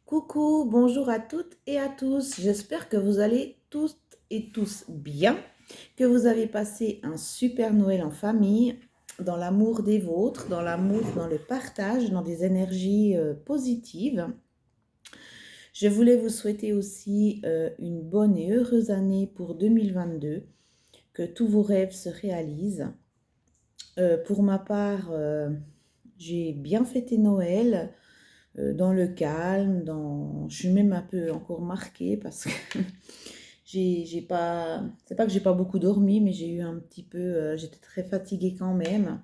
Coucou, bonjour à toutes et à tous. J'espère que vous allez toutes et tous bien, que vous avez passé un super Noël en famille, dans l'amour des vôtres, dans l'amour, dans le partage, dans des énergies positives. Je voulais vous souhaiter aussi une bonne et heureuse année pour 2022, que tous vos rêves se réalisent. Pour ma part, j'ai bien fêté Noël. Dans le calme, je suis même un peu encore marquée parce que j'ai pas, c'est pas que j'ai pas beaucoup dormi, mais j'ai eu un petit peu, j'étais très fatiguée quand même.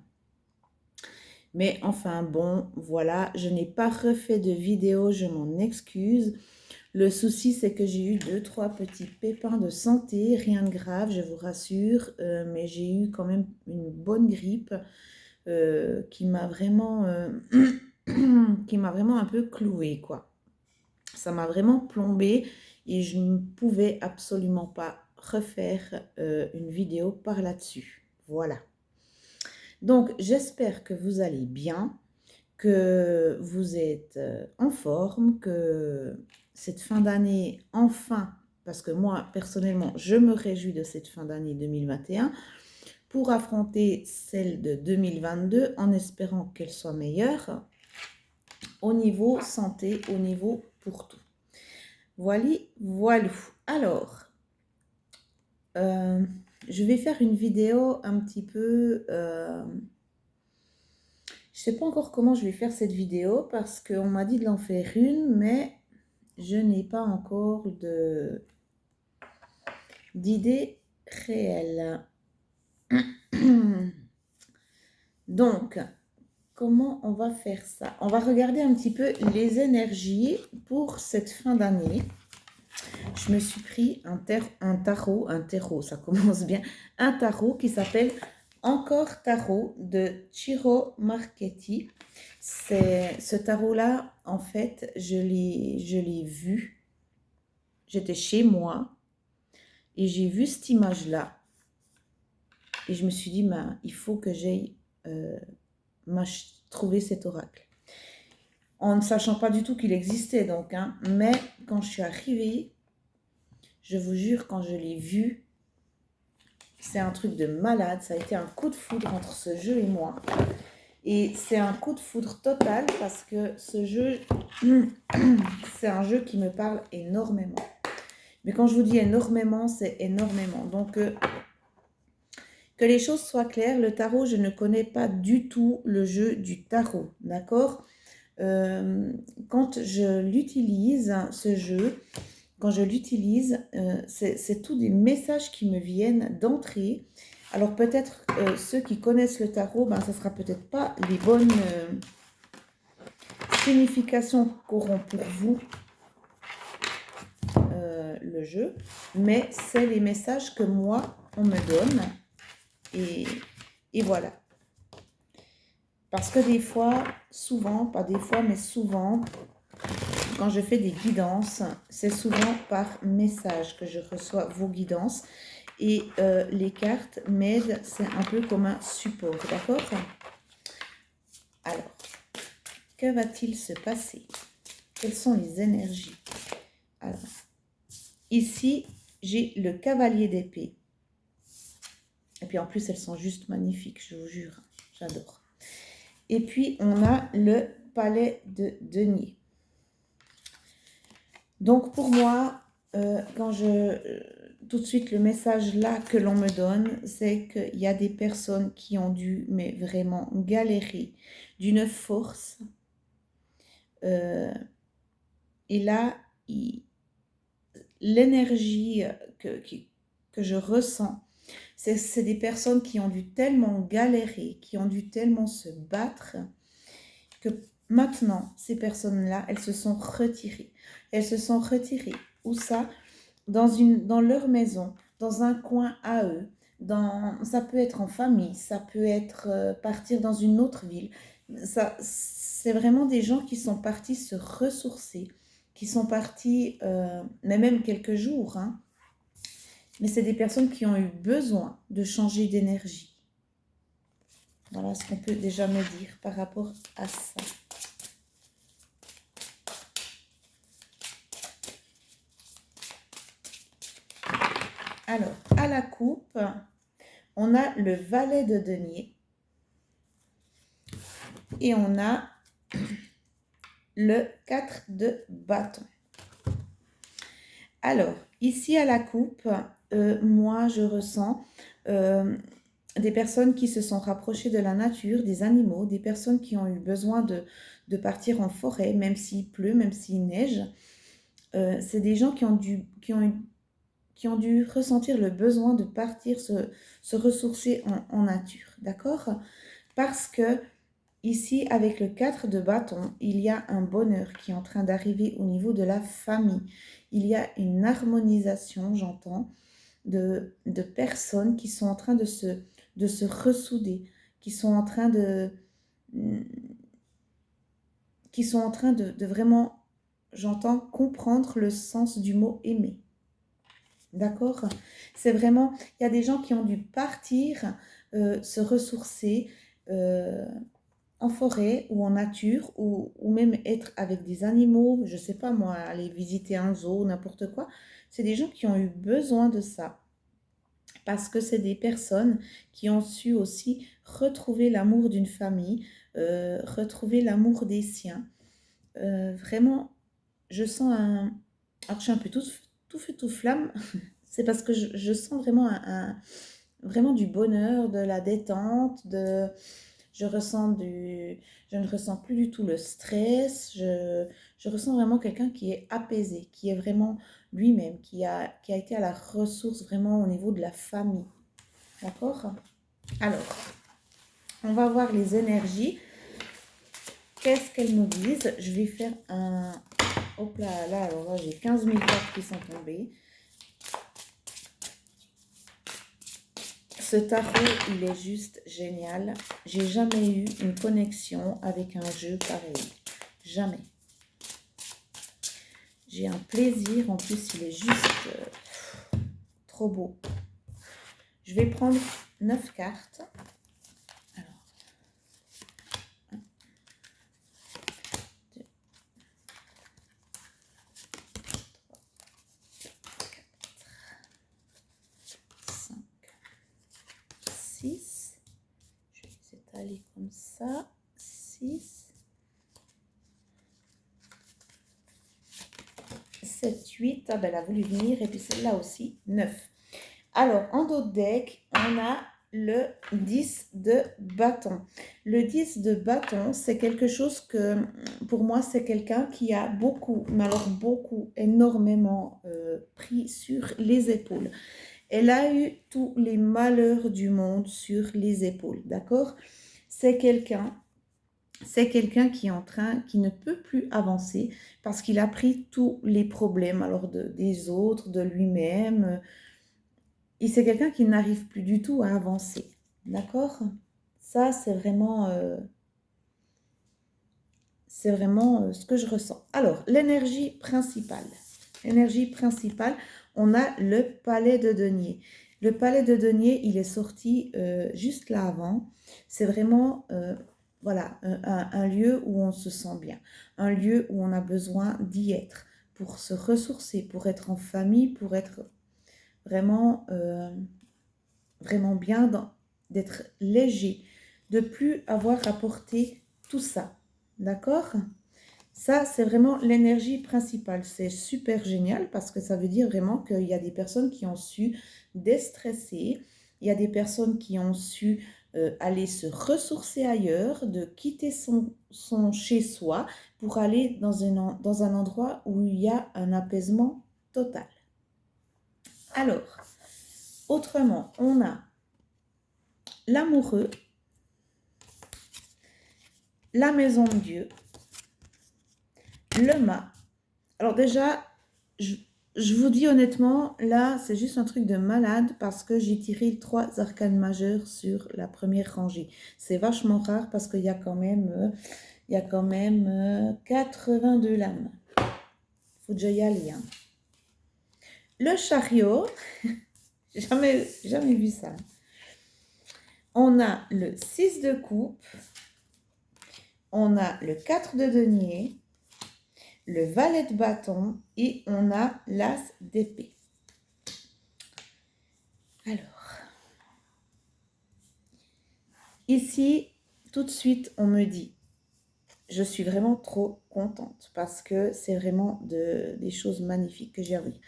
Mais enfin bon, voilà, je n'ai pas refait de vidéo, je m'en excuse. Le souci, c'est que j'ai eu deux, trois petits pépins de santé, rien de grave, je vous rassure, mais j'ai eu quand même une bonne grippe qui m'a vraiment, qui m'a vraiment un peu clouée, quoi. Ça m'a vraiment plombée et je ne pouvais absolument pas refaire une vidéo par là-dessus. Voilà. Donc, j'espère que vous allez bien, que vous êtes en forme, que cette fin d'année, enfin, parce que moi, personnellement, je me réjouis de cette fin d'année 2021 pour affronter celle de 2022 en espérant qu'elle soit meilleure au niveau santé, au niveau pour tout. Voilà, voilà. Alors, je vais faire une vidéo un petit peu... je ne sais pas encore comment je vais faire cette vidéo parce qu'on m'a dit de l'en faire une, mais je n'ai pas encore d'idée réelle. Donc, comment on va faire ça? On va regarder un petit peu les énergies pour cette fin d'année. Je me suis pris un tarot, ça commence bien, un tarot qui s'appelle Encore Tarot de Ciro Marchetti. Ce tarot-là, en fait, je l'ai vu. J'étais chez moi et j'ai vu cette image-là. Et je me suis dit, ben, il faut que j'aille trouver cet oracle. En ne sachant pas du tout qu'il existait, donc. Hein, mais quand je suis arrivée, je vous jure, quand je l'ai vu, c'est un truc de malade. Ça a été un coup de foudre entre ce jeu et moi. Et c'est un coup de foudre total parce que ce jeu, c'est un jeu qui me parle énormément. Mais quand je vous dis énormément, c'est énormément. Donc, que les choses soient claires, le tarot, je ne connais pas du tout le jeu du tarot. D'accord ? Quand je l'utilise, ce jeu, quand je l'utilise, c'est tous des messages qui me viennent d'entrée. Alors peut-être ceux qui connaissent le tarot, ben, ça ne sera peut-être pas les bonnes significations qu'auront pour vous le jeu, mais c'est les messages que moi, on me donne. Et voilà. Parce que des fois, souvent, pas des fois, mais souvent, quand je fais des guidances, c'est souvent par message que je reçois vos guidances. Et les cartes m'aident, c'est un peu comme un support, d'accord? Alors, que va-t-il se passer? Quelles sont les énergies? Alors, ici, j'ai le cavalier d'épée. Et puis en plus, elles sont juste magnifiques, je vous jure, j'adore. Et puis, on a le palais de denier. Donc, pour moi, tout de suite, le message là que l'on me donne, c'est qu'il y a des personnes qui ont dû, mais vraiment, galérer d'une force. Et là, l'énergie que je ressens, c'est des personnes qui ont dû tellement galérer, qui ont dû tellement se battre, que maintenant, ces personnes-là, elles se sont retirées. Elles se sont retirées. Où ça? Dans leur maison, dans un coin à eux. Ça peut être en famille, ça peut être partir dans une autre ville. C'est vraiment des gens qui sont partis se ressourcer, qui sont partis, mais même quelques jours, hein. Mais c'est des personnes qui ont eu besoin de changer d'énergie. Voilà ce qu'on peut déjà me dire par rapport à ça. Alors, à la coupe, on a le valet de denier et on a le 4 de bâton. Alors, ici à la coupe, moi je ressens des personnes qui se sont rapprochées de la nature, des animaux, des personnes qui ont eu besoin de partir en forêt, même s'il pleut, même s'il neige. C'est des gens qui ont dû ressentir le besoin de partir se ressourcer en nature, d'accord? Parce que ici, avec le 4 de bâton, il y a un bonheur qui est en train d'arriver au niveau de la famille. Il y a une harmonisation, j'entends, de personnes qui sont en train de se ressouder, qui sont en train de vraiment, j'entends, comprendre le sens du mot aimer. D'accord? C'est vraiment, il y a des gens qui ont dû partir, se ressourcer en forêt ou en nature, ou même être avec des animaux, je sais pas moi, aller visiter un zoo, n'importe quoi. C'est des gens qui ont eu besoin de ça. Parce que c'est des personnes qui ont su aussi retrouver l'amour d'une famille, retrouver l'amour des siens. Vraiment, je sens un... Alors je suis un peu tout feu, tout flamme. C'est parce que je sens vraiment vraiment du bonheur, de la détente, je ne ressens plus du tout le stress, je ressens vraiment quelqu'un qui est apaisé, qui est vraiment lui-même, qui a été à la ressource vraiment au niveau de la famille. D'accord? Alors, on va voir les énergies. Qu'est-ce qu'elles nous disent? Je vais faire un... Hop là, là, alors là, j'ai 15 000 cartes qui sont tombées. Ce tarot, il est juste génial. J'ai jamais eu une connexion avec un jeu pareil. Jamais. J'ai un plaisir. En plus, il est juste trop beau. Je vais prendre 9 cartes. Alors, 1, 2, 3, 4, 5, 6. Je vais les étaler comme ça. 6, 7, 8. Ah ben, elle a voulu venir. Et puis celle-là aussi, 9. Alors, en dos de deck, on a le 10 de bâton. Le 10 de bâton, c'est quelque chose que, pour moi, c'est quelqu'un qui a beaucoup, mais alors beaucoup, énormément pris sur les épaules. Elle a eu tous les malheurs du monde sur les épaules, d'accord? C'est quelqu'un qui ne peut plus avancer parce qu'il a pris tous les problèmes alors des autres, de lui-même. Et c'est quelqu'un qui n'arrive plus du tout à avancer. D'accord? Ça, c'est vraiment ce que je ressens. Alors, l'énergie principale. L'énergie principale, on a le palais de denier. Le palais de denier, il est sorti juste là avant. C'est vraiment voilà, un lieu où on se sent bien. Un lieu où on a besoin d'y être pour se ressourcer, pour être en famille, pour être vraiment, vraiment bien, d'être léger, de plus avoir à porter tout ça. D'accord? Ça, c'est vraiment l'énergie principale. C'est super génial parce que ça veut dire vraiment qu'il y a des personnes qui ont su déstresser, il y a des personnes qui ont su aller se ressourcer ailleurs, de quitter son chez-soi pour aller dans un endroit où il y a un apaisement total. Alors, autrement, on a l'amoureux, la maison de Dieu, le mât. Alors déjà, je vous dis honnêtement, là, c'est juste un truc de malade parce que j'ai tiré 3 arcanes majeures sur la première rangée. C'est vachement rare parce qu'il y a quand même, 82 lames. Faut déjà y aller. Hein. Le chariot, jamais vu ça. On a le 6 de coupe, on a le 4 de denier, le valet de bâton et on a l'as d'épée. Alors, ici, tout de suite, on me dit, je suis vraiment trop contente parce que c'est vraiment des choses magnifiques que j'ai envie.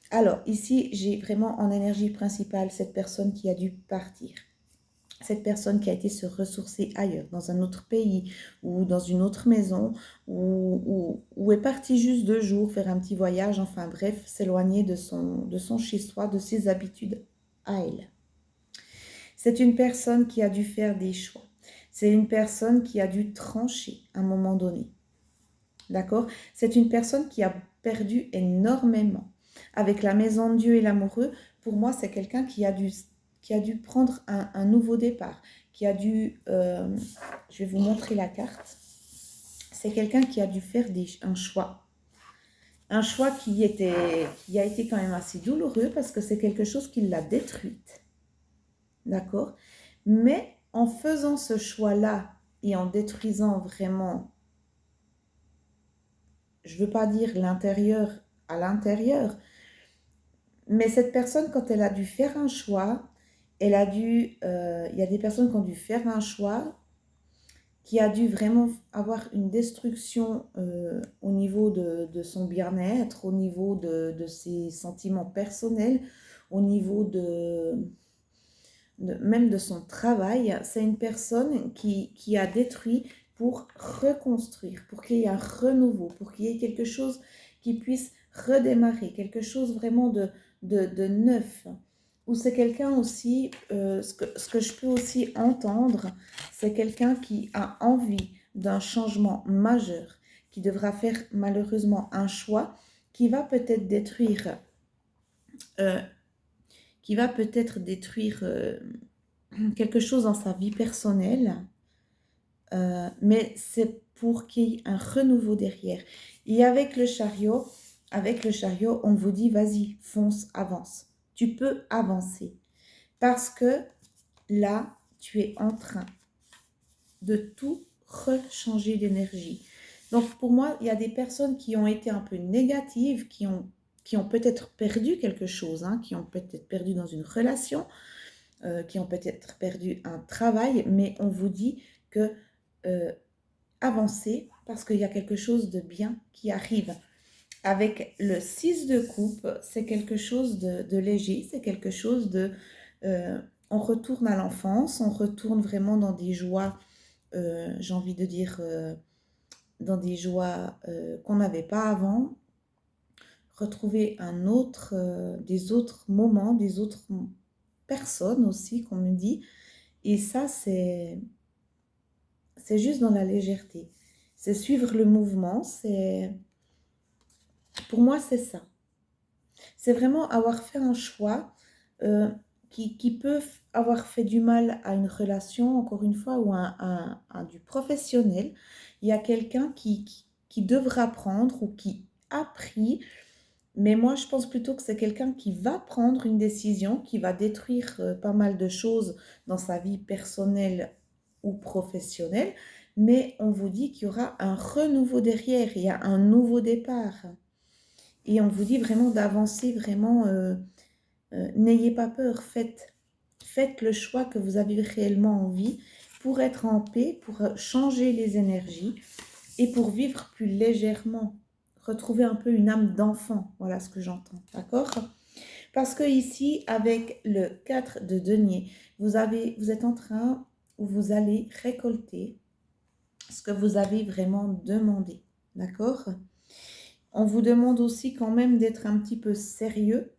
Alors, ici, j'ai vraiment en énergie principale cette personne qui a dû partir. Cette personne qui a été se ressourcer ailleurs, dans un autre pays ou dans une autre maison, ou est partie juste 2 jours faire un petit voyage, enfin bref, s'éloigner de son chez-soi, de ses habitudes à elle. C'est une personne qui a dû faire des choix. C'est une personne qui a dû trancher à un moment donné. D'accord? C'est une personne qui a perdu énormément. Avec la maison de Dieu et l'amoureux, pour moi, c'est quelqu'un qui a dû prendre un nouveau départ, qui a dû, je vais vous montrer la carte, c'est quelqu'un qui a dû faire un choix. Un choix qui a été quand même assez douloureux parce que c'est quelque chose qui l'a détruite. D'accord? Mais en faisant ce choix-là et en détruisant vraiment, je ne veux pas dire l'intérieur à l'intérieur, mais cette personne, quand elle a dû faire un choix, elle a dû, il y a des personnes qui ont dû faire un choix qui a dû vraiment avoir une destruction au niveau de son bien-être, au niveau de ses sentiments personnels, au niveau même de son travail. C'est une personne qui a détruit pour reconstruire, pour qu'il y ait un renouveau, pour qu'il y ait quelque chose qui puisse redémarrer, quelque chose vraiment de neuf. Ou c'est quelqu'un aussi, ce que je peux aussi entendre, c'est quelqu'un qui a envie d'un changement majeur, qui devra faire malheureusement un choix qui va peut-être détruire, euh, quelque chose dans sa vie personnelle, mais c'est pour qu'il y ait un renouveau derrière. Et avec le chariot, on vous dit, vas-y, fonce, avance. Tu peux avancer. Parce que là, tu es en train de tout rechanger d'énergie. Donc, pour moi, il y a des personnes qui ont été un peu négatives, qui ont peut-être perdu quelque chose, hein, qui ont peut-être perdu dans une relation, qui ont peut-être perdu un travail, mais on vous dit que avancez parce qu'il y a quelque chose de bien qui arrive. Avec le 6 de coupe, c'est quelque chose de léger, c'est quelque chose de... on retourne à l'enfance, on retourne vraiment dans des joies, j'ai envie de dire, dans des joies qu'on n'avait pas avant, retrouver des autres moments, des autres personnes aussi, qu'on me dit. Et ça, c'est juste dans la légèreté. C'est suivre le mouvement, pour moi, c'est ça. C'est vraiment avoir fait un choix qui peut avoir fait du mal à une relation, encore une fois, ou à du professionnel. Il y a quelqu'un qui devra prendre ou qui a pris, mais moi, je pense plutôt que c'est quelqu'un qui va prendre une décision, qui va détruire pas mal de choses dans sa vie personnelle ou professionnelle, mais on vous dit qu'il y aura un renouveau derrière, il y a un nouveau départ. Et on vous dit vraiment d'avancer, vraiment, n'ayez pas peur, faites le choix que vous avez réellement envie pour être en paix, pour changer les énergies et pour vivre plus légèrement, retrouver un peu une âme d'enfant, voilà ce que j'entends, d'accord? Parce que ici, avec le 4 de denier, vous êtes en train, ou vous allez récolter ce que vous avez vraiment demandé, d'accord? On vous demande aussi quand même d'être un petit peu sérieux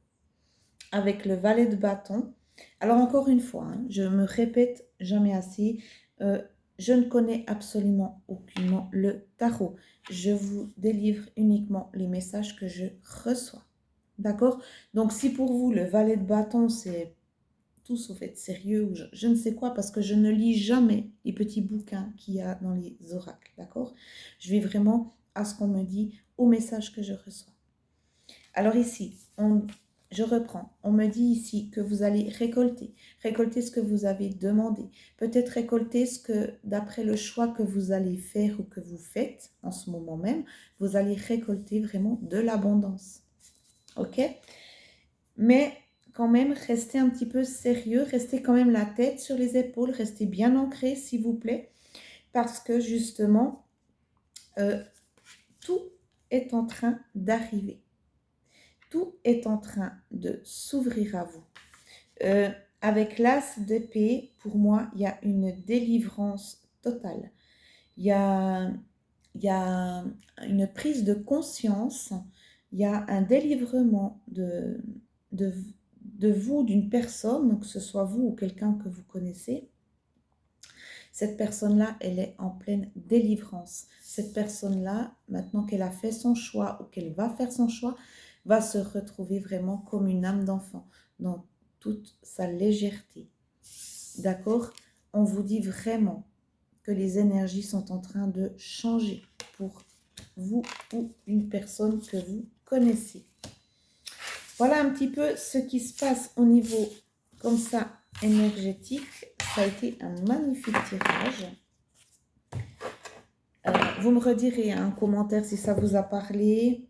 avec le valet de bâton. Alors encore une fois, hein, je me répète jamais assez, je ne connais absolument aucunement le tarot. Je vous délivre uniquement les messages que je reçois. D'accord? Donc si pour vous le valet de bâton c'est tout sauf être sérieux ou je ne sais quoi, parce que je ne lis jamais les petits bouquins qu'il y a dans les oracles. D'accord? Je vais vraiment à ce qu'on me dit, au message que je reçois. Alors ici, je reprends. On me dit ici que vous allez récolter ce que vous avez demandé. Peut-être récolter ce que, d'après le choix que vous allez faire ou que vous faites en ce moment même, vous allez récolter vraiment de l'abondance. Ok? Mais quand même, restez un petit peu sérieux, restez quand même la tête sur les épaules, restez bien ancré, s'il vous plaît, parce que justement, tout est en train d'arriver. Tout est en train de s'ouvrir à vous. Avec l'as d'épée, pour moi, il y a une délivrance totale. Il y a une prise de conscience, il y a un délivrement de vous, d'une personne, que ce soit vous ou quelqu'un que vous connaissez. Cette personne-là, elle est en pleine délivrance. Cette personne-là, maintenant qu'elle a fait son choix ou qu'elle va faire son choix, va se retrouver vraiment comme une âme d'enfant, dans toute sa légèreté. D'accord? On vous dit vraiment que les énergies sont en train de changer pour vous ou une personne que vous connaissez. Voilà un petit peu ce qui se passe au niveau comme ça énergétique. Ça a été un magnifique tirage. Vous me redirez un commentaire si ça vous a parlé.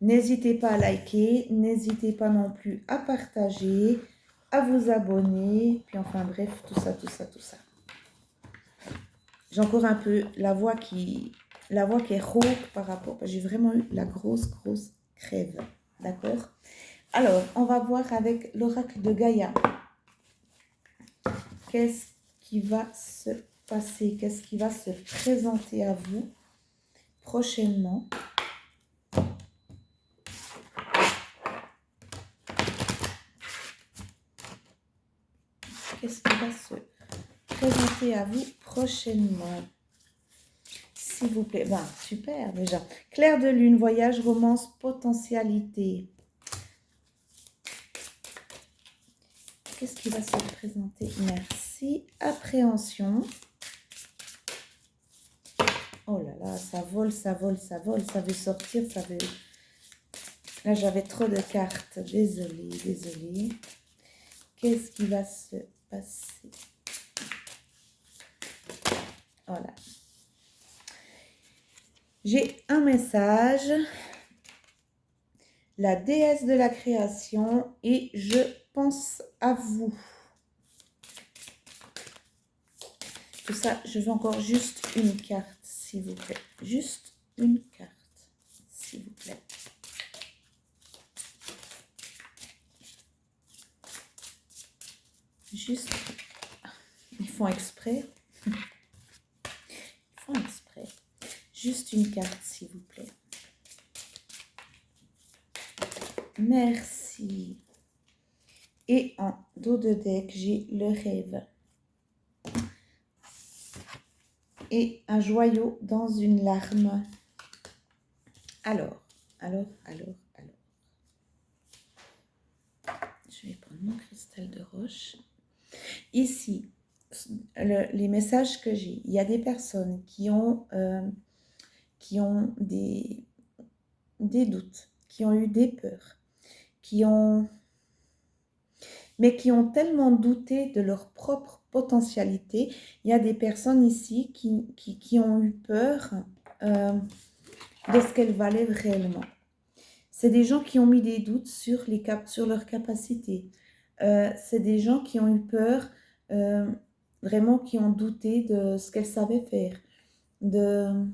N'hésitez pas à liker, n'hésitez pas non plus à partager, à vous abonner, puis enfin bref, tout ça. J'ai encore un peu la voix qui est rauque par rapport, j'ai vraiment eu la grosse crève, d'accord? Alors, on va voir avec l'oracle de Gaïa. Qu'est-ce qui va se passer? Qu'est-ce qui va se présenter à vous prochainement? Qu'est-ce qui va se présenter à vous prochainement? S'il vous plaît. Ben, super déjà. Clair de lune, voyage, romance, potentialité. Qu'est-ce qui va se présenter? Merci. Appréhension. Oh là là, ça vole. Ça veut sortir, ça veut... Là, j'avais trop de cartes. Désolée. Qu'est-ce qui va se passer? Voilà. J'ai un message. La déesse de la création et je pense à vous. Tout ça, je veux encore juste une carte, s'il vous plaît. Juste une carte, s'il vous plaît. Juste, ils font exprès. Juste une carte, s'il vous plaît. Merci. Et en dos de deck, j'ai le rêve. Et un joyau dans une larme. Alors. Je vais prendre mon cristal de roche. Ici, les messages que j'ai, il y a des personnes qui ont des doutes, qui ont eu des peurs, mais qui ont tellement douté de leur propre potentialité. Il y a des personnes ici qui ont eu peur de ce qu'elles valaient réellement. C'est des gens qui ont mis des doutes sur leur capacité. C'est des gens qui ont eu peur, vraiment qui ont douté de ce qu'elles savaient faire. De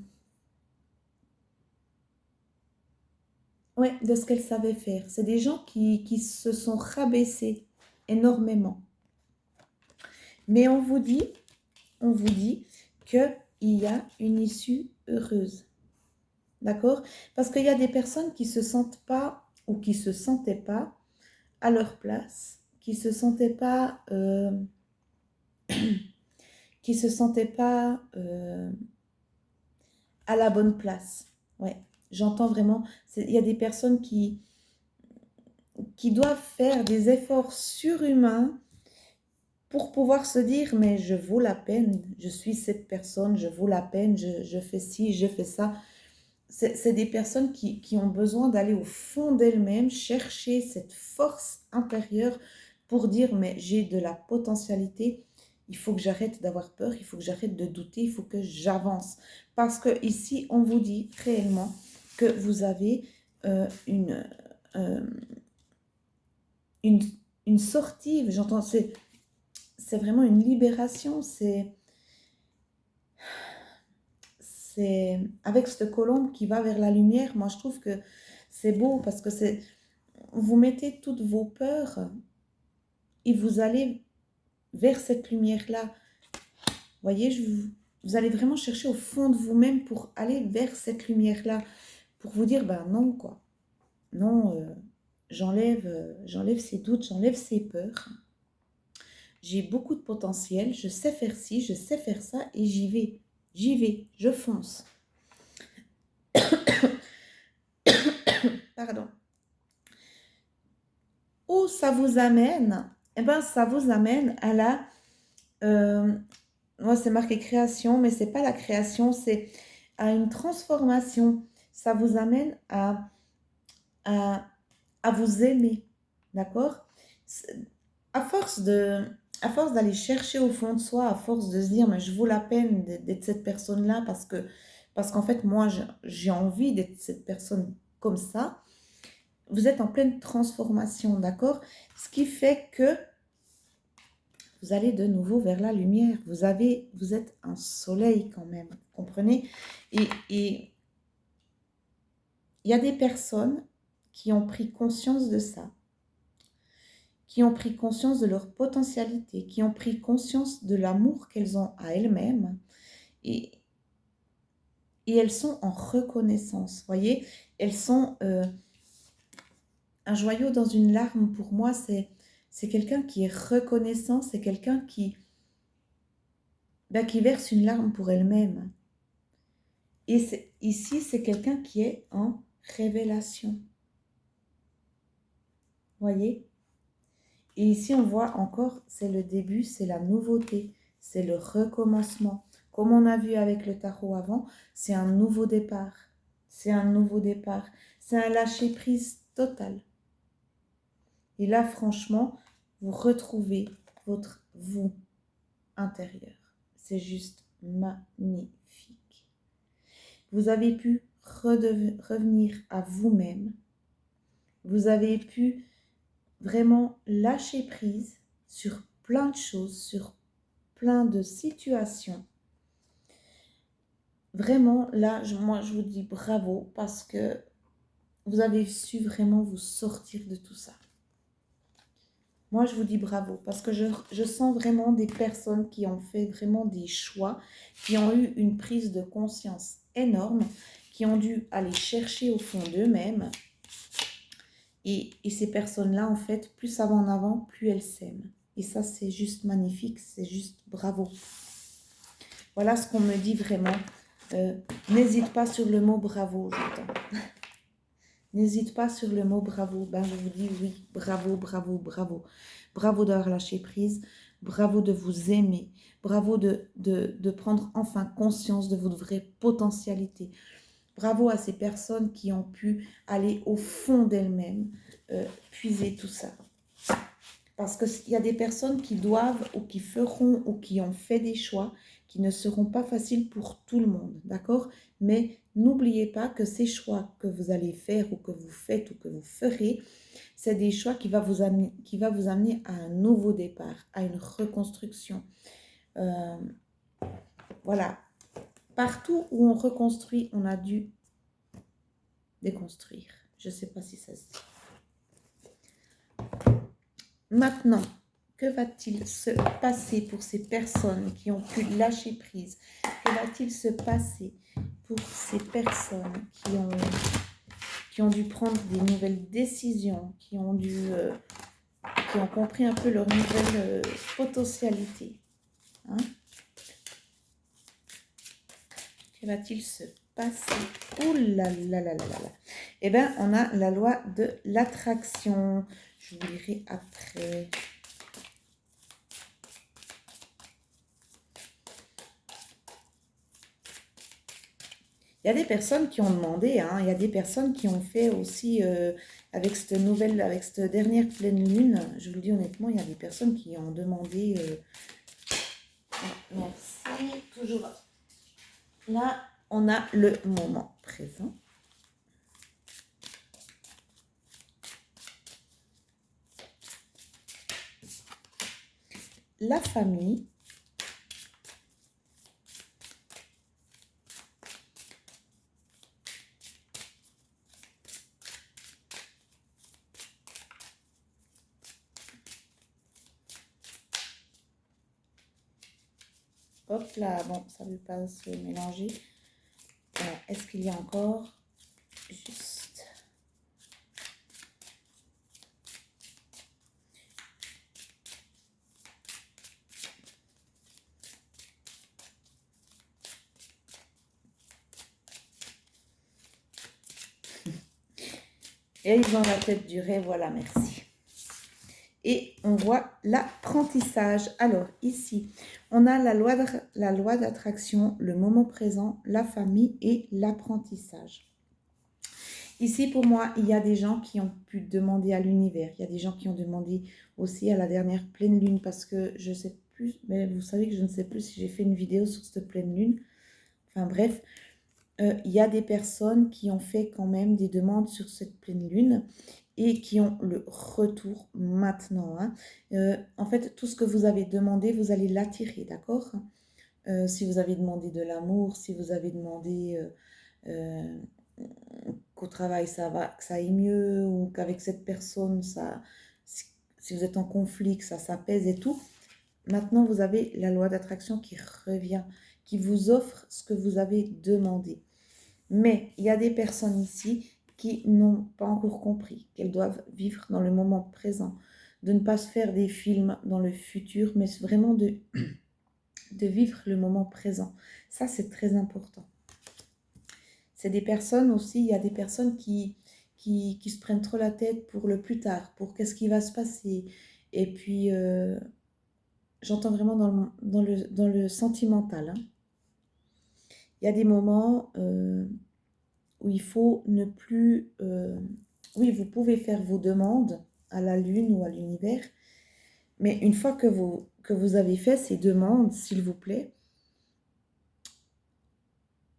ce qu'elles savaient faire. C'est des gens qui se sont rabaissés énormément. Mais on vous dit qu'il y a une issue heureuse. D'accord? Parce qu'il y a des personnes qui ne se sentent pas ou qui ne se sentaient pas à leur place, qui ne se sentaient pas, à la bonne place. Ouais, j'entends vraiment. Il y a des personnes qui doivent faire des efforts surhumains pour pouvoir se dire, mais je vaux la peine, je suis cette personne, je vaux la peine, je fais ci, je fais ça. C'est des personnes qui ont besoin d'aller au fond d'elles-mêmes, chercher cette force intérieure pour dire, mais j'ai de la potentialité, il faut que j'arrête d'avoir peur, il faut que j'arrête de douter, il faut que j'avance. Parce que ici, on vous dit réellement que vous avez une, une sortie, j'entends, c'est vraiment une libération, c'est avec cette colombe qui va vers la lumière. Moi, je trouve que c'est beau parce que vous mettez toutes vos peurs et vous allez vers cette lumière-là. Voyez, vous allez vraiment chercher au fond de vous-même pour aller vers cette lumière-là, pour vous dire, ben non, quoi. Non, j'enlève ces doutes, j'enlève ces peurs. J'ai beaucoup de potentiel, je sais faire ci, je sais faire ça et j'y vais, je fonce. Pardon. Où ça vous amène? Eh ben, ça vous amène à la... moi, c'est marqué création, mais c'est pas la création, c'est à une transformation. Ça vous amène à vous aimer, d'accord? À force d'aller chercher au fond de soi, à force de se dire, mais je vaux la peine d'être cette personne-là parce qu'en fait, moi, j'ai envie d'être cette personne comme ça. Vous êtes en pleine transformation, d'accord? Ce qui fait que vous allez de nouveau vers la lumière. Vous êtes un soleil quand même, comprenez? Et il y a des personnes qui ont pris conscience de ça, qui ont pris conscience de leur potentialité, qui ont pris conscience de l'amour qu'elles ont à elles-mêmes et elles sont en reconnaissance, voyez? Elles sont un joyau dans une larme. Pour moi, c'est quelqu'un qui est reconnaissant, c'est quelqu'un qui verse une larme pour elle-même. Et ici, c'est quelqu'un qui est en révélation. Voyez? Et ici, on voit encore, c'est le début, c'est la nouveauté, c'est le recommencement. Comme on a vu avec le tarot avant, c'est un nouveau départ. C'est un nouveau départ. C'est un lâcher-prise total. Et là, franchement, vous retrouvez votre vous intérieur. C'est juste magnifique. Vous avez pu revenir à vous-même. Vous avez pu vraiment lâcher prise sur plein de choses, sur plein de situations. Vraiment, là, moi, je vous dis bravo parce que vous avez su vraiment vous sortir de tout ça. Moi, je vous dis bravo parce que je sens vraiment des personnes qui ont fait vraiment des choix, qui ont eu une prise de conscience énorme, qui ont dû aller chercher au fond d'eux-mêmes. Et ces personnes-là, en fait, plus ça va en avant, plus elles s'aiment. Et ça, c'est juste magnifique, c'est juste bravo. Voilà ce qu'on me dit vraiment. N'hésite pas sur le mot bravo, j'entends. N'hésite pas sur le mot bravo. Ben, je vous dis oui, bravo, bravo, bravo. Bravo d'avoir lâché prise. Bravo de vous aimer. Bravo de prendre enfin conscience de votre vraie potentialité. Bravo à ces personnes qui ont pu aller au fond d'elles-mêmes, puiser tout ça. Parce qu'il y a des personnes qui doivent ou qui feront ou qui ont fait des choix qui ne seront pas faciles pour tout le monde, d'accord? Mais n'oubliez pas que ces choix que vous allez faire ou que vous faites ou que vous ferez, c'est des choix qui va vous amener à un nouveau départ, à une reconstruction. Voilà. Partout où on reconstruit, on a dû déconstruire. Je ne sais pas si ça se dit. Maintenant, que va-t-il se passer pour ces personnes qui ont pu lâcher prise? Que va-t-il se passer pour ces personnes qui ont dû prendre des nouvelles décisions, qui ont compris un peu leur nouvelle potentialité, hein? Que va-t-il se passer? Ouh là là là là là là. Eh bien, on a la loi de l'attraction. Je vous lirai après. Il y a des personnes qui ont demandé, hein, il y a des personnes qui ont fait aussi, avec cette dernière pleine lune, je vous le dis honnêtement, il y a des personnes qui ont demandé, merci, toujours là, on a le moment présent. la famille. Hop là, bon, ça ne veut pas se mélanger. Est-ce qu'il y a encore juste... Et ils ont la tête du rêve, voilà, merci. Et on voit l'apprentissage. Alors, ici, on a la loi d'attraction, le moment présent, la famille et l'apprentissage. Ici, pour moi, il y a des gens qui ont pu demander à l'univers. Il y a des gens qui ont demandé aussi à la dernière pleine lune parce que je ne sais plus, mais vous savez que je ne sais plus si j'ai fait une vidéo sur cette pleine lune. Enfin bref, il y a des personnes qui ont fait quand même des demandes sur cette pleine lune et qui ont le retour maintenant. Hein. En fait, tout ce que vous avez demandé, vous allez l'attirer, d'accord? Si vous avez demandé de l'amour, si vous avez demandé qu'au travail ça va, que ça aille mieux, ou qu'avec cette personne, si vous êtes en conflit, que ça s'apaise et tout, maintenant vous avez la loi d'attraction qui revient, qui vous offre ce que vous avez demandé. Mais il y a des personnes ici qui n'ont pas encore compris qu'elles doivent vivre dans le moment présent, de ne pas se faire des films dans le futur, mais vraiment de vivre le moment présent. Ça, c'est très important. C'est des personnes aussi, il y a des personnes qui se prennent trop la tête pour le plus tard, pour qu'est-ce qui va se passer. Et puis, j'entends vraiment dans le sentimental. Hein. Il y a des moments où il faut ne plus... oui, vous pouvez faire vos demandes à la lune ou à l'univers, mais une fois que vous avez fait ces demandes, s'il vous plaît,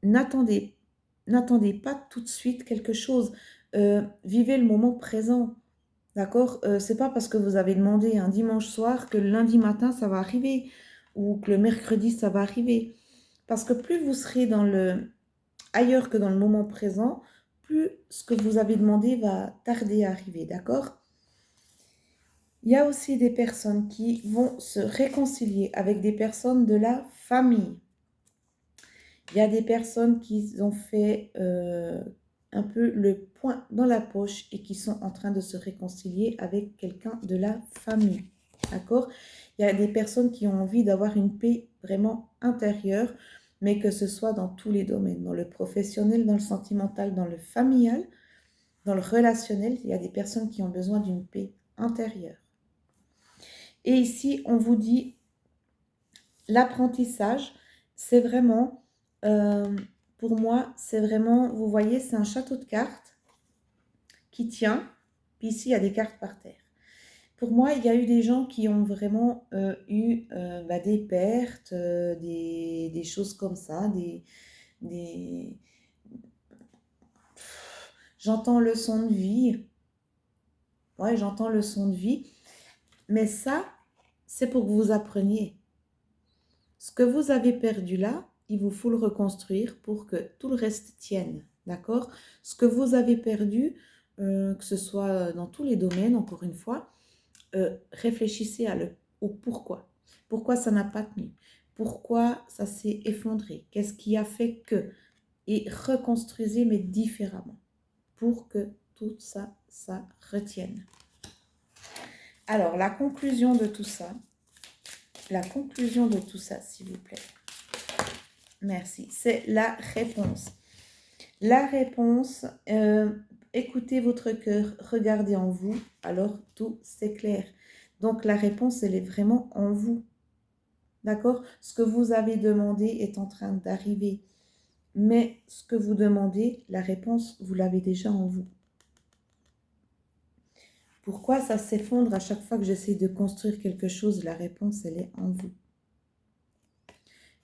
n'attendez pas tout de suite quelque chose. Vivez le moment présent. D'accord? C'est pas parce que vous avez demandé un dimanche soir que le lundi matin ça va arriver ou que le mercredi ça va arriver. Parce que plus vous serez ailleurs que dans le moment présent, plus ce que vous avez demandé va tarder à arriver. D'accord? Il y a aussi des personnes qui vont se réconcilier avec des personnes de la famille. Il y a des personnes qui ont fait un peu le point dans la poche et qui sont en train de se réconcilier avec quelqu'un de la famille. D'accord? Il y a des personnes qui ont envie d'avoir une paix vraiment intérieure, mais que ce soit dans tous les domaines, dans le professionnel, dans le sentimental, dans le familial, dans le relationnel. Il y a des personnes qui ont besoin d'une paix intérieure. Et ici, on vous dit, l'apprentissage, c'est vraiment... pour moi, c'est vraiment, vous voyez, c'est un château de cartes qui tient. Puis ici, il y a des cartes par terre. Pour moi, il y a eu des gens qui ont vraiment eu des pertes, des choses comme ça, J'entends le son de vie. Ouais, j'entends le son de vie. Mais ça, c'est pour que vous appreniez. Ce que vous avez perdu là, il vous faut le reconstruire pour que tout le reste tienne, d'accord? Ce que vous avez perdu, que ce soit dans tous les domaines, encore une fois, réfléchissez au pourquoi. Pourquoi ça n'a pas tenu? Pourquoi ça s'est effondré? Qu'est-ce qui a fait que? Et reconstruisez, mais différemment, pour que tout ça, ça retienne. Alors, la conclusion de tout ça, s'il vous plaît. Merci. C'est la réponse. La réponse, écoutez votre cœur, regardez en vous, alors tout s'éclaire. Donc la réponse, elle est vraiment en vous. D'accord? Ce que vous avez demandé est en train d'arriver. Mais ce que vous demandez, la réponse, vous l'avez déjà en vous. Pourquoi ça s'effondre à chaque fois que j'essaie de construire quelque chose? La réponse, elle est en vous.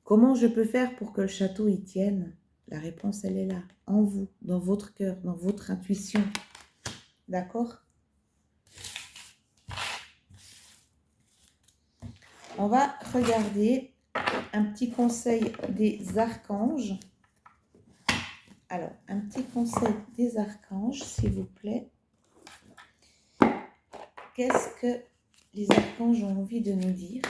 Comment je peux faire pour que le château y tienne? La réponse, elle est là, en vous, dans votre cœur, dans votre intuition. D'accord? On va regarder un petit conseil des archanges. Alors, un petit conseil des archanges, s'il vous plaît. Qu'est-ce que les archanges ont envie de nous dire?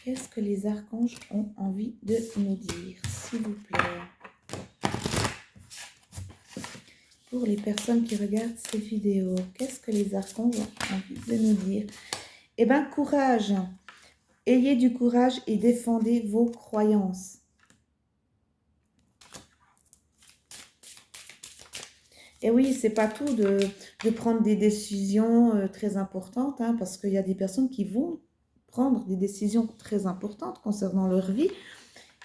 Qu'est-ce que les archanges ont envie de nous dire, s'il vous plaît? Pour les personnes qui regardent ces vidéos, qu'est-ce que les archanges ont envie de nous dire? Eh bien, courage. Ayez du courage et défendez vos croyances. Et oui, c'est pas tout de prendre des décisions très importantes, hein, parce qu'il y a des personnes qui vont prendre des décisions très importantes concernant leur vie.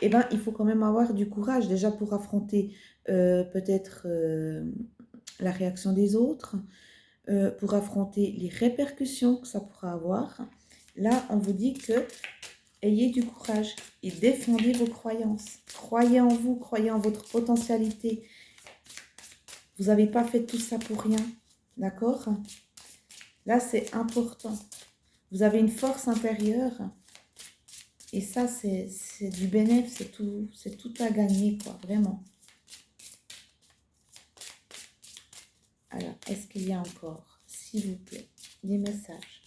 Eh bien, il faut quand même avoir du courage déjà pour affronter peut-être la réaction des autres, pour affronter les répercussions que ça pourra avoir. Là, on vous dit que ayez du courage et défendez vos croyances. Croyez en vous, croyez en votre potentialité. Vous n'avez pas fait tout ça pour rien, d'accord? Là, c'est important. Vous avez une force intérieure et ça, c'est du bénéfice, c'est tout à gagner, quoi, vraiment. Alors, est-ce qu'il y a encore, s'il vous plaît, des messages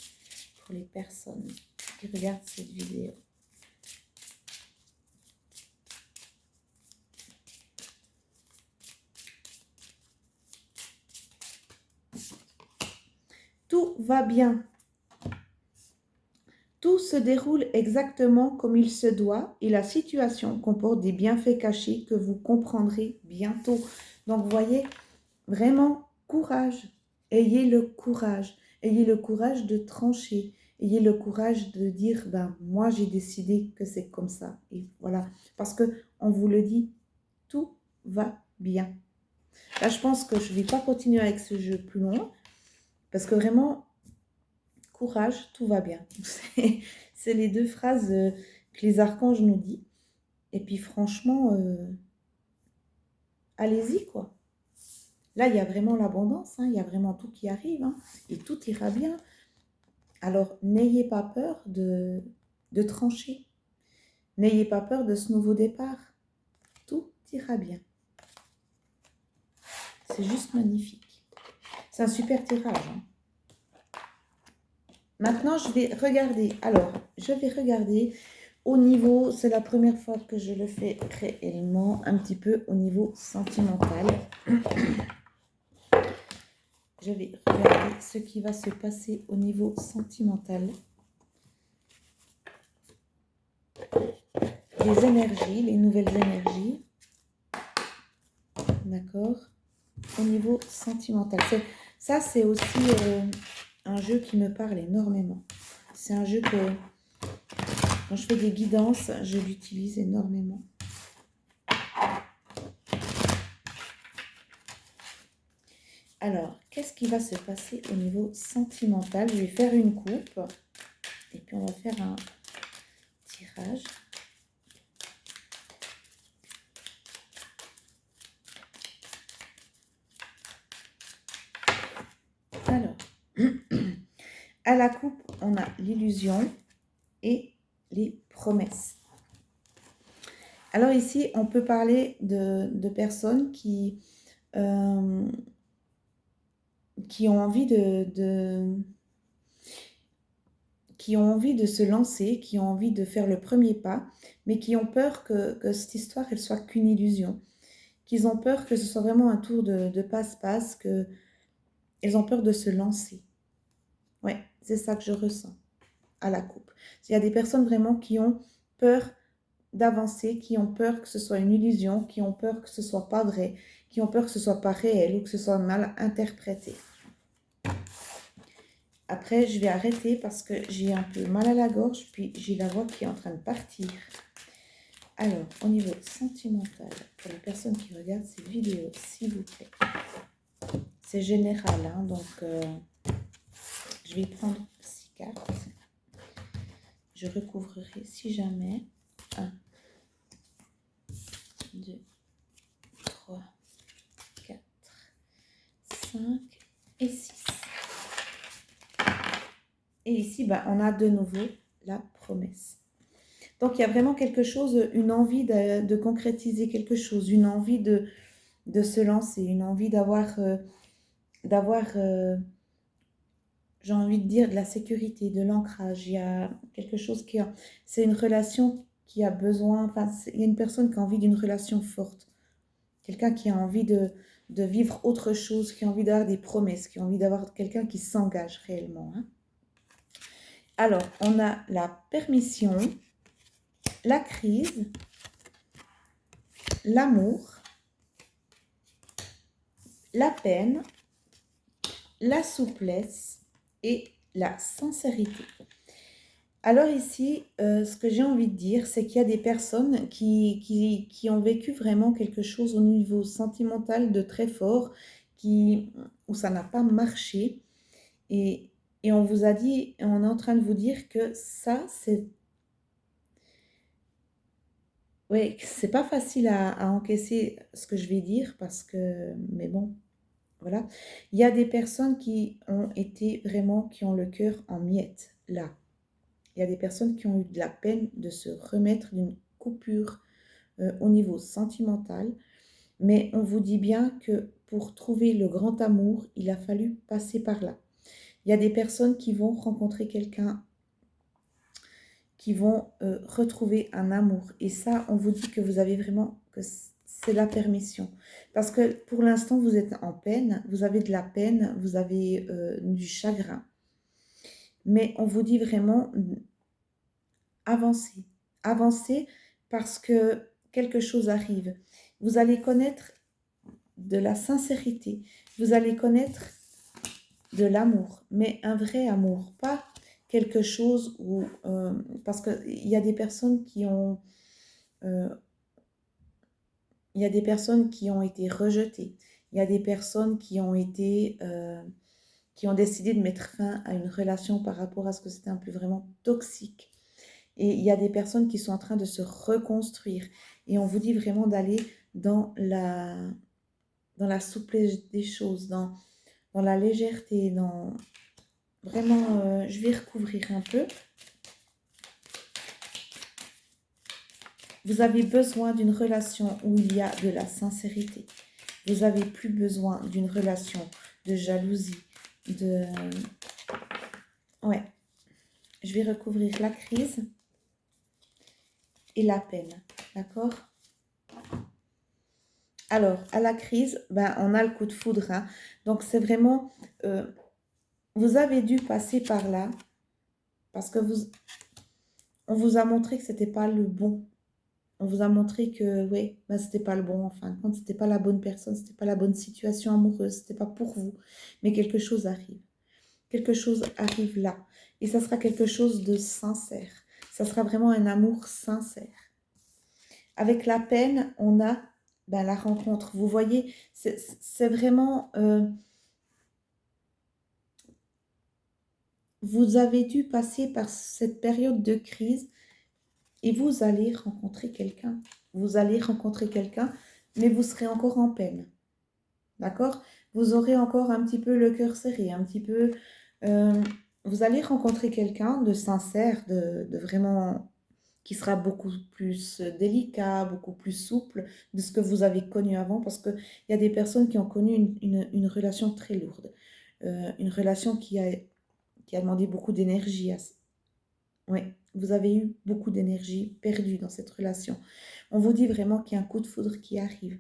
pour les personnes qui regardent cette vidéo? Tout va bien. Tout se déroule exactement comme il se doit et la situation comporte des bienfaits cachés que vous comprendrez bientôt. Donc, vous voyez, vraiment, courage. Ayez le courage. Ayez le courage de trancher. Ayez le courage de dire, ben, moi, j'ai décidé que c'est comme ça. Et voilà. Parce qu'on vous le dit, tout va bien. Là, je pense que je ne vais pas continuer avec ce jeu plus loin. Parce que vraiment, courage, tout va bien. C'est les deux phrases que les archanges nous disent. Et puis franchement, allez-y quoi. Là, il y a vraiment l'abondance, hein, il y a vraiment tout qui arrive, hein, et tout ira bien. Alors, n'ayez pas peur de trancher. N'ayez pas peur de ce nouveau départ. Tout ira bien. C'est juste magnifique. C'est un super tirage. Hein. Maintenant, je vais regarder. Alors, je vais regarder au niveau, c'est la première fois que je le fais réellement, un petit peu au niveau sentimental. Je vais regarder ce qui va se passer au niveau sentimental. Les énergies, les nouvelles énergies. D'accord? Au niveau sentimental. Ça, c'est aussi un jeu qui me parle énormément. C'est un jeu que, quand je fais des guidances, je l'utilise énormément. Alors, qu'est-ce qui va se passer au niveau sentimental? Je vais faire une coupe et puis on va faire un tirage. Alors, à la coupe, on a l'illusion et les promesses. Alors ici, on peut parler de personnes qui ont envie qui ont envie de se lancer, qui ont envie de faire le premier pas, mais qui ont peur que cette histoire, elle soit qu'une illusion. Qu'ils ont peur que ce soit vraiment un tour de passe-passe, qu'ils ont peur de se lancer. Ouais, c'est ça que je ressens à la coupe. Il y a des personnes vraiment qui ont peur d'avancer, qui ont peur que ce soit une illusion, qui ont peur que ce soit pas vrai, qui ont peur que ce soit pas réel ou que ce soit mal interprété. Après, je vais arrêter parce que j'ai un peu mal à la gorge, puis j'ai la voix qui est en train de partir. Alors, au niveau sentimental, pour les personnes qui regardent ces vidéos, s'il vous plaît, c'est général, hein, donc je vais prendre 6 cartes. Je recouvrirai si jamais 1, 2, 3, 4, 5 et 6. Et ici, ben, on a de nouveau la promesse. Donc, il y a vraiment quelque chose, une envie de concrétiser quelque chose, une envie de se lancer, une envie d'avoir j'ai envie de dire, de la sécurité, de l'ancrage. Il y a quelque chose qui a... C'est une relation qui a besoin... Enfin, il y a une personne qui a envie d'une relation forte. Quelqu'un qui a envie de vivre autre chose, qui a envie d'avoir des promesses, qui a envie d'avoir quelqu'un qui s'engage réellement. Hein. Alors, on a la permission, la crise, l'amour, la peine, la souplesse et la sincérité. Alors ici, ce que j'ai envie de dire, c'est qu'il y a des personnes qui ont vécu vraiment quelque chose au niveau sentimental de très fort, où ça n'a pas marché. Et, et on vous a dit, on est en train de vous dire que ça, c'est pas facile à encaisser ce que je vais dire, mais bon, voilà. Il y a des personnes qui ont été vraiment, qui ont le cœur en miettes, là. Il y a des personnes qui ont eu de la peine de se remettre d'une coupure au niveau sentimental, mais on vous dit bien que pour trouver le grand amour, il a fallu passer par là. Il y a des personnes qui vont rencontrer quelqu'un, qui vont retrouver un amour. Et ça, on vous dit que vous avez vraiment, que c'est la permission. Parce que pour l'instant, vous êtes en peine, vous avez de la peine, vous avez du chagrin. Mais on vous dit vraiment, avancez. Avancez parce que quelque chose arrive. Vous allez connaître de la sincérité. Vous allez connaître de l'amour, mais un vrai amour, pas quelque chose où... parce qu'il y a des personnes qui ont... il y a des personnes qui ont été rejetées. Il y a des personnes qui ont été... qui ont décidé de mettre fin à une relation par rapport à ce que c'était un peu vraiment toxique. Et il y a des personnes qui sont en train de se reconstruire. Et on vous dit vraiment d'aller dans la souplesse des choses, dans la légèreté, dans... Vraiment, je vais recouvrir un peu. Vous avez besoin d'une relation où il y a de la sincérité. Vous n'avez plus besoin d'une relation de jalousie, de... Ouais. Je vais recouvrir la crise et la peine. D'accord ? Alors, à la crise, ben, on a le coup de foudre. Hein. Donc, c'est vraiment... vous avez dû passer par là parce que on vous a montré que ce n'était pas le bon. On vous a montré que, oui, ben, ce n'était pas le bon. En fin de compte, ce n'était pas la bonne personne, ce n'était pas la bonne situation amoureuse, ce n'était pas pour vous. Mais quelque chose arrive. Quelque chose arrive là. Et ça sera quelque chose de sincère. Ça sera vraiment un amour sincère. Avec la peine, on a ben, la rencontre. Vous voyez, c'est vraiment... vous avez dû passer par cette période de crise et vous allez rencontrer quelqu'un. Vous allez rencontrer quelqu'un, mais vous serez encore en peine. D'accord ? Vous aurez encore un petit peu le cœur serré, un petit peu... vous allez rencontrer quelqu'un de sincère, de vraiment... qui sera beaucoup plus délicat, beaucoup plus souple de ce que vous avez connu avant, parce qu'il y a des personnes qui ont connu une relation très lourde, une relation qui a demandé beaucoup d'énergie. Oui, vous avez eu beaucoup d'énergie perdue dans cette relation. On vous dit vraiment qu'il y a un coup de foudre qui arrive.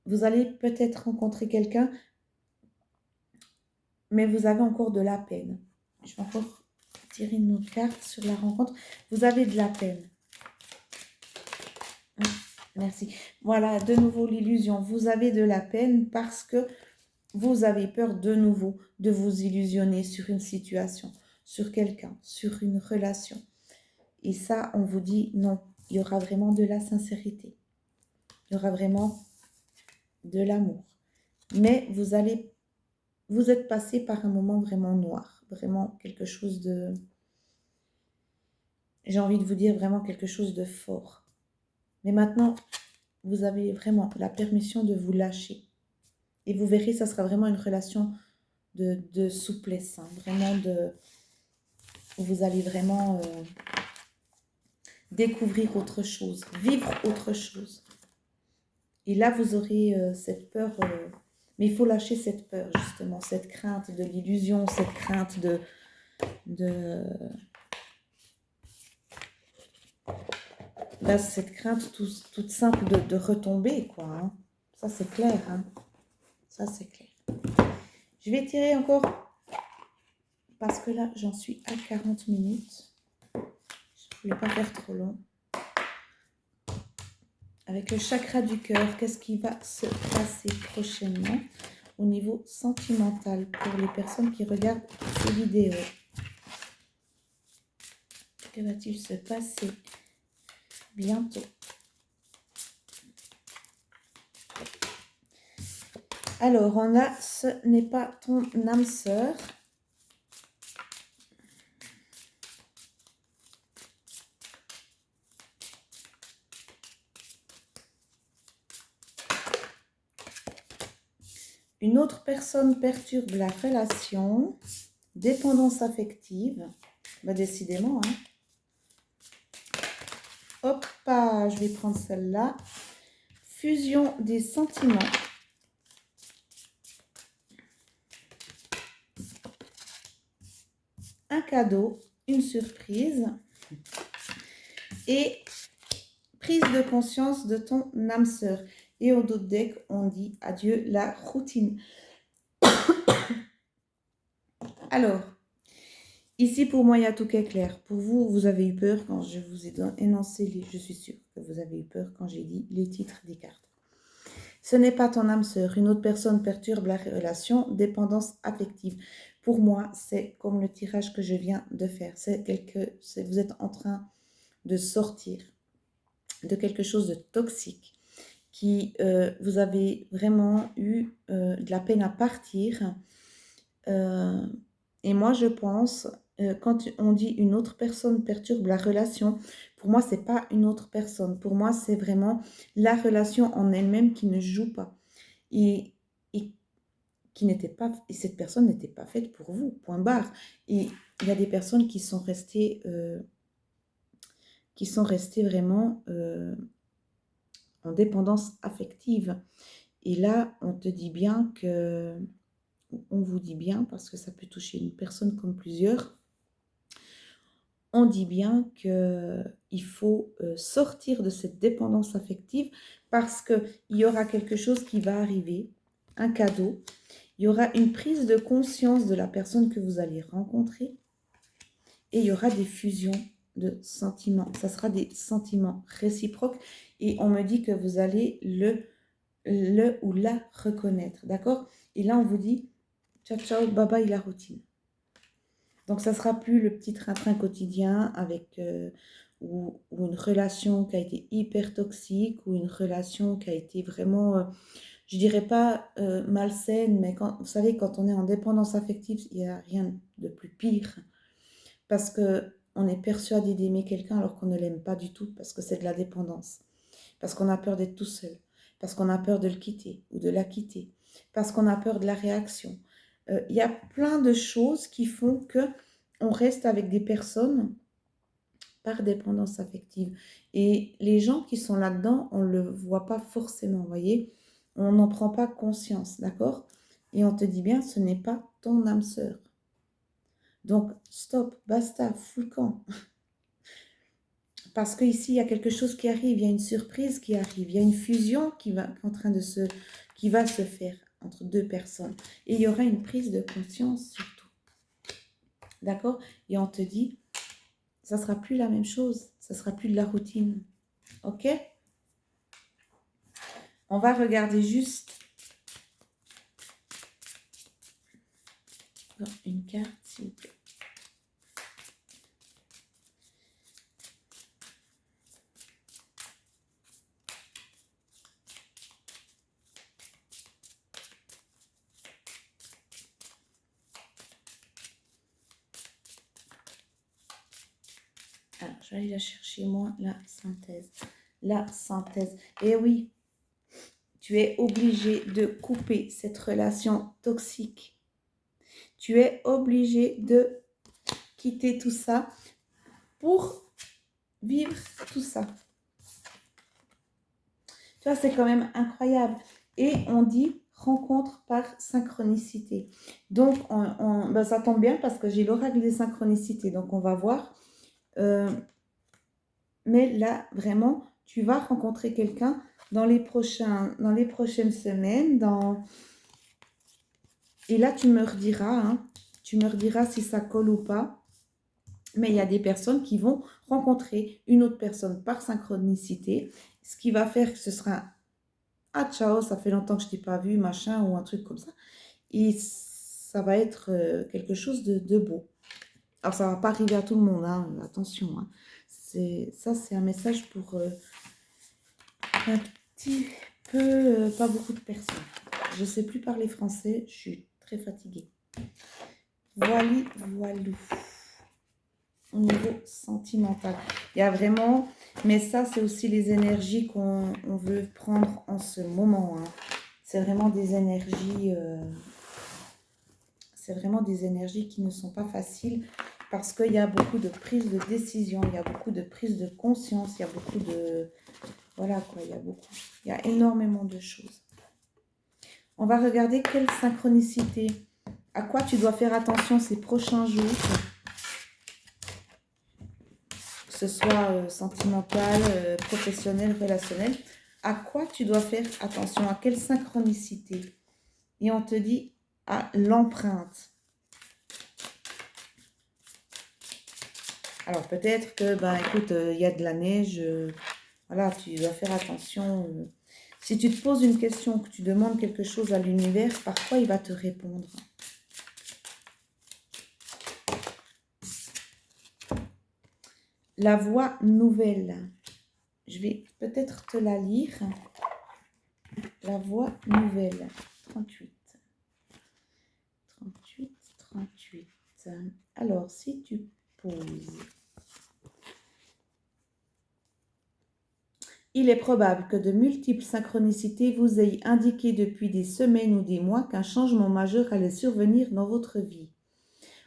Vous allez peut-être rencontrer quelqu'un, mais vous avez encore de la peine. Je vais encore tirer une autre carte sur la rencontre. Vous avez de la peine. Merci. Voilà, de nouveau l'illusion. Vous avez de la peine parce que vous avez peur de nouveau de vous illusionner sur une situation, sur quelqu'un, sur une relation. Et ça, on vous dit non, il y aura vraiment de la sincérité. Il y aura vraiment de l'amour. Mais vous êtes passé par un moment vraiment noir, vraiment quelque chose de... J'ai envie de vous dire vraiment quelque chose de fort. Mais maintenant, vous avez vraiment la permission de vous lâcher. Et vous verrez, ça sera vraiment une relation de souplesse, hein, vraiment où vous allez vraiment découvrir autre chose, vivre autre chose. Et là, vous aurez cette peur, mais il faut lâcher cette peur, justement, cette crainte de l'illusion, cette crainte là, cette crainte toute simple de retomber, quoi. Hein. Ça, c'est clair. Hein. Ça, c'est clair. Je vais tirer encore, parce que là, j'en suis à 40 minutes. Je ne voulais pas faire trop long. Avec le chakra du cœur, qu'est-ce qui va se passer prochainement au niveau sentimental pour les personnes qui regardent ces vidéos? Que va-t-il se passer bientôt? Alors, on a « Ce n'est pas ton âme sœur ». Une autre personne perturbe la relation. Dépendance affective. Bah, décidément. Hein. Hop, je vais prendre celle-là. Fusion des sentiments. Un cadeau, une surprise. Et prise de conscience de ton âme sœur. Et au dos de deck, on dit adieu la routine. Alors, ici pour moi, il y a tout qui est clair. Pour vous, vous avez eu peur quand je vous ai énoncé je suis sûre que vous avez eu peur quand j'ai dit les titres des cartes. Ce n'est pas ton âme sœur. Une autre personne perturbe la relation. Dépendance affective. Pour moi, c'est comme le tirage que je viens de faire. Vous êtes en train de sortir de quelque chose de toxique qui vous avez vraiment eu de la peine à partir. Et moi, je pense, quand on dit une autre personne perturbe la relation, pour moi, c'est pas une autre personne. Pour moi, c'est vraiment la relation en elle-même qui ne joue pas. Et qui n'était pas, et cette personne n'était pas faite pour vous, point barre. Et il y a des personnes qui sont restées vraiment en dépendance affective. Et là, on te dit bien que, on vous dit bien, parce que ça peut toucher une personne comme plusieurs, on dit bien qu'il faut sortir de cette dépendance affective parce qu'il y aura quelque chose qui va arriver, un cadeau, il y aura une prise de conscience de la personne que vous allez rencontrer et il y aura des fusions de sentiments. Ça sera des sentiments réciproques et on me dit que vous allez le ou la reconnaître, d'accord? Et là, on vous dit, ciao, ciao, bye bye la routine. Donc, ça ne sera plus le petit train-train quotidien avec ou une relation qui a été hyper toxique ou une relation qui a été vraiment, je ne dirais pas malsaine, mais vous savez, quand on est en dépendance affective, il n'y a rien de plus pire parce qu'on est persuadé d'aimer quelqu'un alors qu'on ne l'aime pas du tout parce que c'est de la dépendance, parce qu'on a peur d'être tout seul, parce qu'on a peur de le quitter ou de la quitter, parce qu'on a peur de la réaction. Il y a plein de choses qui font qu'on reste avec des personnes par dépendance affective. Et les gens qui sont là-dedans, on ne le voit pas forcément, vous voyez. On n'en prend pas conscience, d'accord? Et on te dit bien, ce n'est pas ton âme sœur. Donc, stop, basta, fous le camp. Parce qu'ici, il y a quelque chose qui arrive, il y a une surprise qui arrive, il y a une fusion qui va se faire entre deux personnes. Et il y aura une prise de conscience surtout. D'accord? Et on te dit, ça ne sera plus la même chose. Ça ne sera plus de la routine. Ok? On va regarder juste une carte, s'il vous plaît. Alors, je vais aller la chercher, moi, la synthèse. La synthèse. Et oui, tu es obligé de couper cette relation toxique. Tu es obligé de quitter tout ça pour vivre tout ça. Tu vois, c'est quand même incroyable. Et on dit rencontre par synchronicité. Donc, ben, ça tombe bien parce que j'ai l'oracle des synchronicités. Donc, on va voir. Mais là, vraiment, tu vas rencontrer quelqu'un dans les prochaines semaines. Et là, tu me rediras, hein, si ça colle ou pas. Mais il y a des personnes qui vont rencontrer une autre personne par synchronicité. Ce qui va faire que ce sera ah ciao, ça fait longtemps que je t'ai pas vu, machin, ou un truc comme ça. Et ça va être quelque chose de beau. Alors, ça va pas arriver à tout le monde, hein, attention. Hein. Ça, c'est un message pour un petit peu, pas beaucoup de personnes. Je sais plus parler français, je suis très fatiguée. Voilou. Au niveau sentimental. Il y a vraiment, mais ça, c'est aussi les énergies qu'on veut prendre en ce moment. Hein. C'est vraiment des énergies, qui ne sont pas faciles parce qu'il y a beaucoup de prise de décision, il y a beaucoup de prise de conscience, il y a beaucoup de, voilà quoi, il y a énormément de choses. On va regarder quelle synchronicité, à quoi tu dois faire attention ces prochains jours. Que ce soit sentimental, professionnel, relationnel, à quoi tu dois faire attention, à quelle synchronicité. Et on te dit à l'empreinte. Alors peut-être que, ben écoute, il y a de la neige, voilà, tu dois faire attention. Si tu te poses une question, que tu demandes quelque chose à l'univers, parfois il va te répondre. La voix nouvelle. Je vais peut-être te la lire. La voix nouvelle. 38. 38, 38. Alors, si tu poses... Il est probable que de multiples synchronicités vous aient indiqué depuis des semaines ou des mois qu'un changement majeur allait survenir dans votre vie.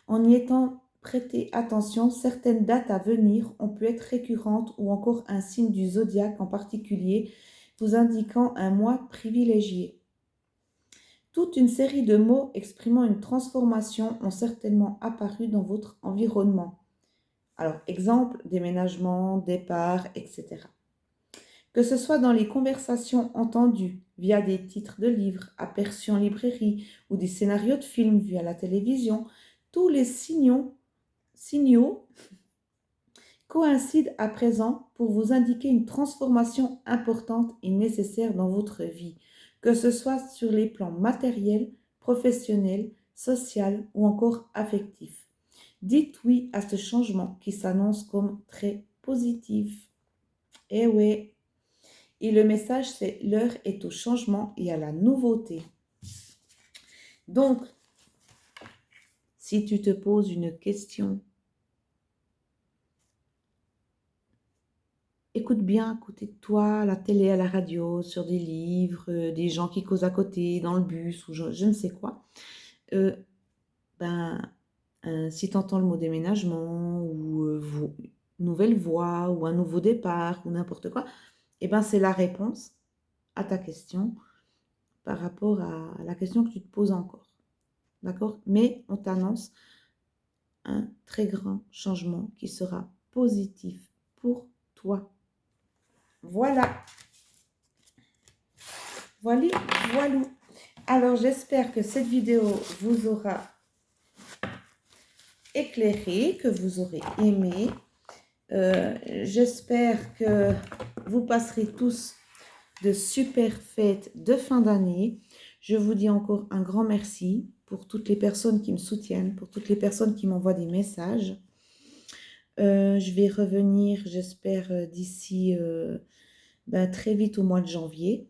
En y étant prêté attention, certaines dates à venir ont pu être récurrentes ou encore un signe du zodiaque en particulier vous indiquant un mois privilégié. Toute une série de mots exprimant une transformation ont certainement apparu dans votre environnement. Alors, exemple, déménagement, départ, etc. Que ce soit dans les conversations entendues via des titres de livres aperçus en librairie ou des scénarios de films vus à la télévision, tous les signaux coïncident à présent pour vous indiquer une transformation importante et nécessaire dans votre vie, que ce soit sur les plans matériels, professionnels, social ou encore affectif. Dites oui à ce changement qui s'annonce comme très positif. Eh oui. Et le message, c'est l'heure est au changement et à la nouveauté. Donc, si tu te poses une question, écoute bien à côté de toi, à la télé, à la radio, sur des livres, des gens qui causent à côté, dans le bus ou je ne sais quoi. Si tu entends le mot déménagement ou nouvelle voie ou un nouveau départ ou n'importe quoi, c'est la réponse à ta question par rapport à la question que tu te poses encore. D'accord? Mais on t'annonce un très grand changement qui sera positif pour toi. Voilà. Voilà. Alors, j'espère que cette vidéo vous aura éclairé, que vous aurez aimé. J'espère que vous passerez tous de super fêtes de fin d'année. Je vous dis encore un grand merci pour toutes les personnes qui me soutiennent, pour toutes les personnes qui m'envoient des messages. Je vais revenir, j'espère, d'ici très vite au mois de janvier.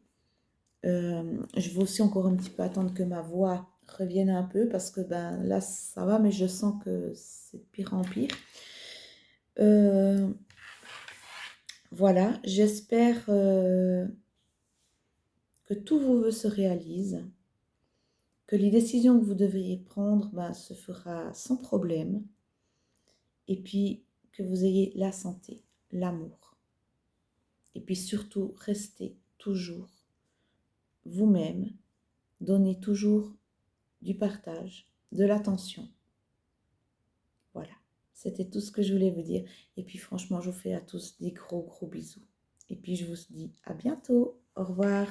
Je vais aussi encore un petit peu attendre que ma voix revienne un peu parce que là, ça va, mais je sens que c'est de pire en pire. Voilà, j'espère que tous vos vœux se réalisent, que les décisions que vous devriez prendre se fera sans problème, Et puis, que vous ayez la santé, l'amour. Et puis surtout, restez toujours vous-même. Donnez toujours du partage, de l'attention. Voilà, c'était tout ce que je voulais vous dire. Et puis franchement, je vous fais à tous des gros bisous. Et puis je vous dis à bientôt. Au revoir.